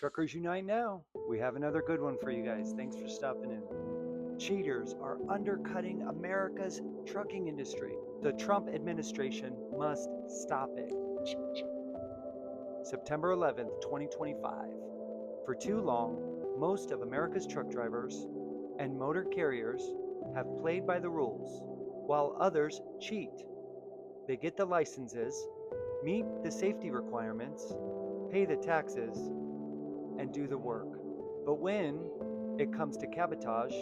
Truckers Unite Now. We have another good one for you guys. Thanks for stopping in. Cheaters are undercutting America's trucking industry. The Trump administration must stop it. September 11th, 2025. For too long, most of America's truck drivers and motor carriers have played by the rules, while others cheat. They get the licenses, meet the safety requirements, pay the taxes, and do the work. But when it comes to cabotage,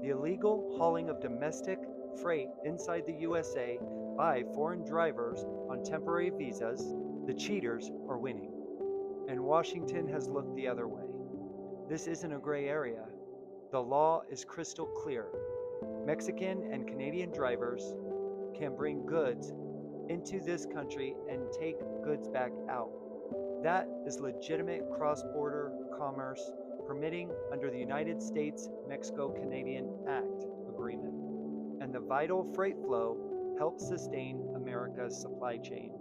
the illegal hauling of domestic freight inside the USA by foreign drivers on temporary visas, the cheaters are winning. And Washington has looked the other way. This isn't a gray area. The law is crystal clear. Mexican and Canadian drivers can bring goods into this country and take goods back out. That is legitimate cross-border commerce permitting under the United States-Mexico-Canadian Act agreement. And the vital freight flow helps sustain America's supply chain.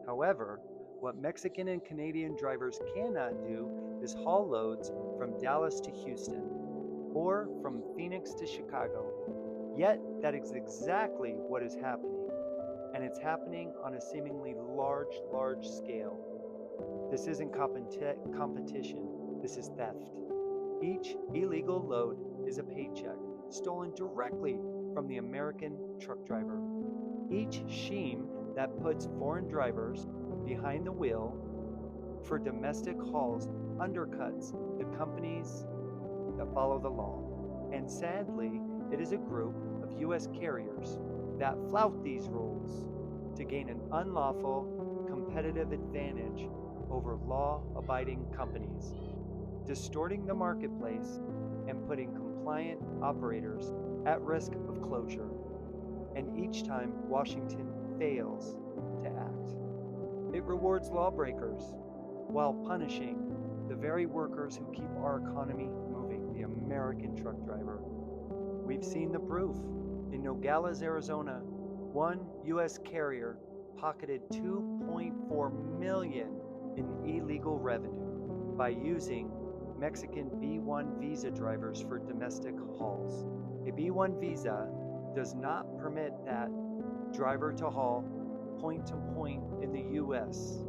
However, what Mexican and Canadian drivers cannot do is haul loads from Dallas to Houston or from Phoenix to Chicago. Yet, that is exactly what is happening. And it's happening on a seemingly large scale. This isn't competition, this is theft. Each illegal load is a paycheck stolen directly from the American truck driver. Each scheme that puts foreign drivers behind the wheel for domestic hauls undercuts the companies that follow the law. And sadly, it is a group of U.S. carriers that flout these rules to gain an unlawful competitive advantage over law-abiding companies, distorting the marketplace and putting compliant operators at risk of closure. And each time Washington fails to act, it rewards lawbreakers while punishing the very workers who keep our economy moving, the American truck driver. We've seen the proof. In Nogales, Arizona, one U.S. carrier pocketed $2.4 million in illegal revenue by using Mexican B1 visa drivers for domestic hauls. A B1 visa does not permit that driver to haul point to point in the U.S.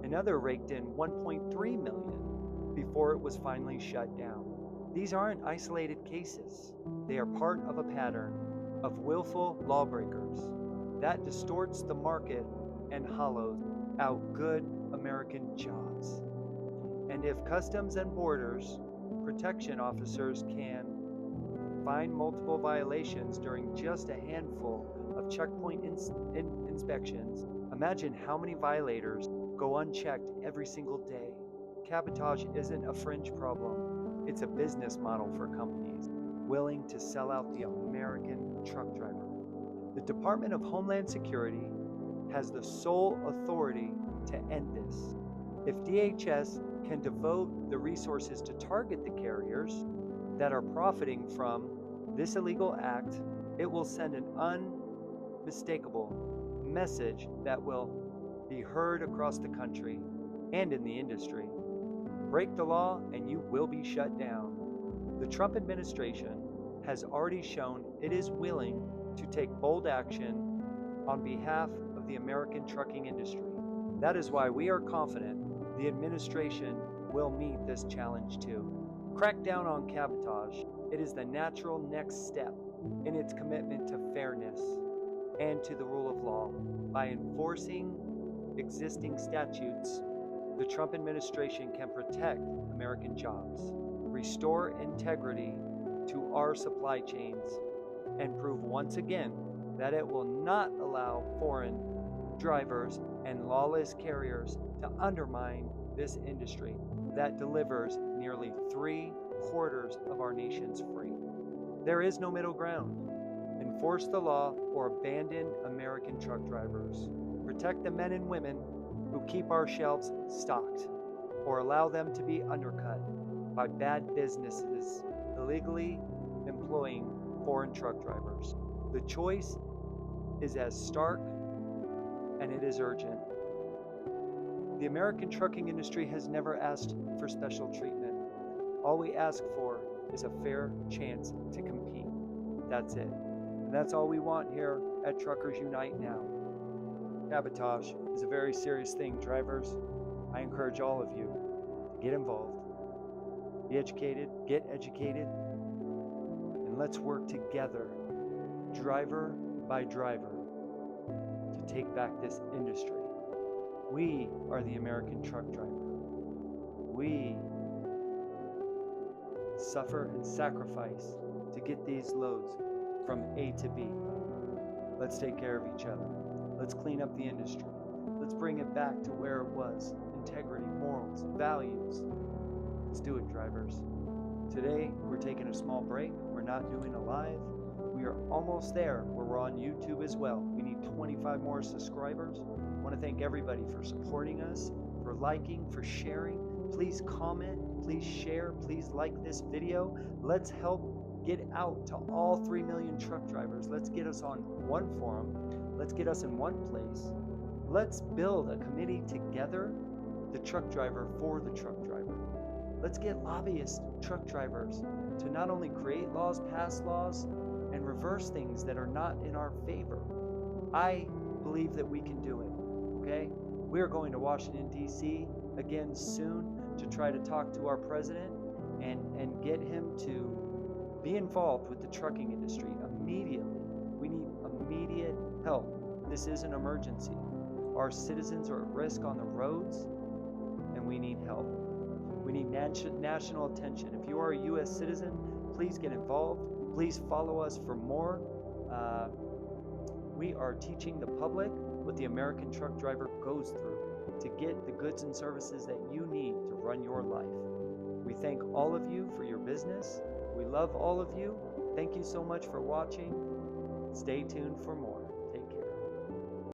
Another raked in $1.3 million before it was finally shut down. These aren't isolated cases. They are part of a pattern of willful lawbreakers that distorts the market and hollows out good American jobs. And if Customs and Borders Protection officers can find multiple violations during just a handful of checkpoint inspections, imagine how many violators go unchecked every single day. Cabotage isn't a fringe problem, it's a business model for companies willing to sell out the American truck driver. The Department of Homeland Security has the sole authority to end this. If DHS can devote the resources to target the carriers that are profiting from this illegal act, it will send an unmistakable message that will be heard across the country and in the industry. Break the law and you will be shut down. The Trump administration has already shown it is willing to take bold action on behalf of the American trucking industry. That is why we are confident the administration will meet this challenge too. Crack down on cabotage. It is the natural next step in its commitment to fairness and to the rule of law. By enforcing existing statutes, the Trump administration can protect American jobs, restore integrity to our supply chains, and prove once again that it will not allow foreign drivers and lawless carriers to undermine this industry that delivers nearly 3/4 of our nation's freight. There is no middle ground. Enforce the law or abandon American truck drivers. Protect the men and women who keep our shelves stocked, or allow them to be undercut by bad businesses illegally employing foreign truck drivers. The choice is as stark and it is urgent. The American trucking industry has never asked for special treatment. All we ask for is a fair chance to compete. That's it. And that's all we want here at Truckers Unite Now. Sabotage is a very serious thing, drivers. I encourage all of you to get involved, be educated, get educated, and let's work together, driver by driver, to take back this industry. We are the American truck driver. We suffer and sacrifice to get these loads from A to B. Let's take care of each other. Let's clean up the industry. Let's bring it back to where it was. Integrity, morals, values. Let's do it, drivers. Today, we're taking a small break. We're not doing a live. We are almost there where we're on YouTube as well. We need 25 more subscribers. I want to thank everybody for supporting us, for liking, for sharing. Please comment, please share, please like this video. Let's help get out to all 3 million truck drivers. Let's get us on one forum. Let's get us in one place. Let's build a committee together, the truck driver for the truck driver. Let's get lobbyist truck drivers to not only create laws, pass laws, and reverse things that are not in our favor. I believe that we can do it, okay? We are going to Washington, D.C. again soon to try to talk to our president and get him to be involved with the trucking industry immediately. We need immediate help. This is an emergency. Our citizens are at risk on the roads, and we need help. We need national attention. If you are a U.S. citizen, please get involved. Please follow us for more. We are teaching the public what the American truck driver goes through to get the goods and services that you need to run your life. We thank all of you for your business. We love all of you. Thank you so much for watching. Stay tuned for more.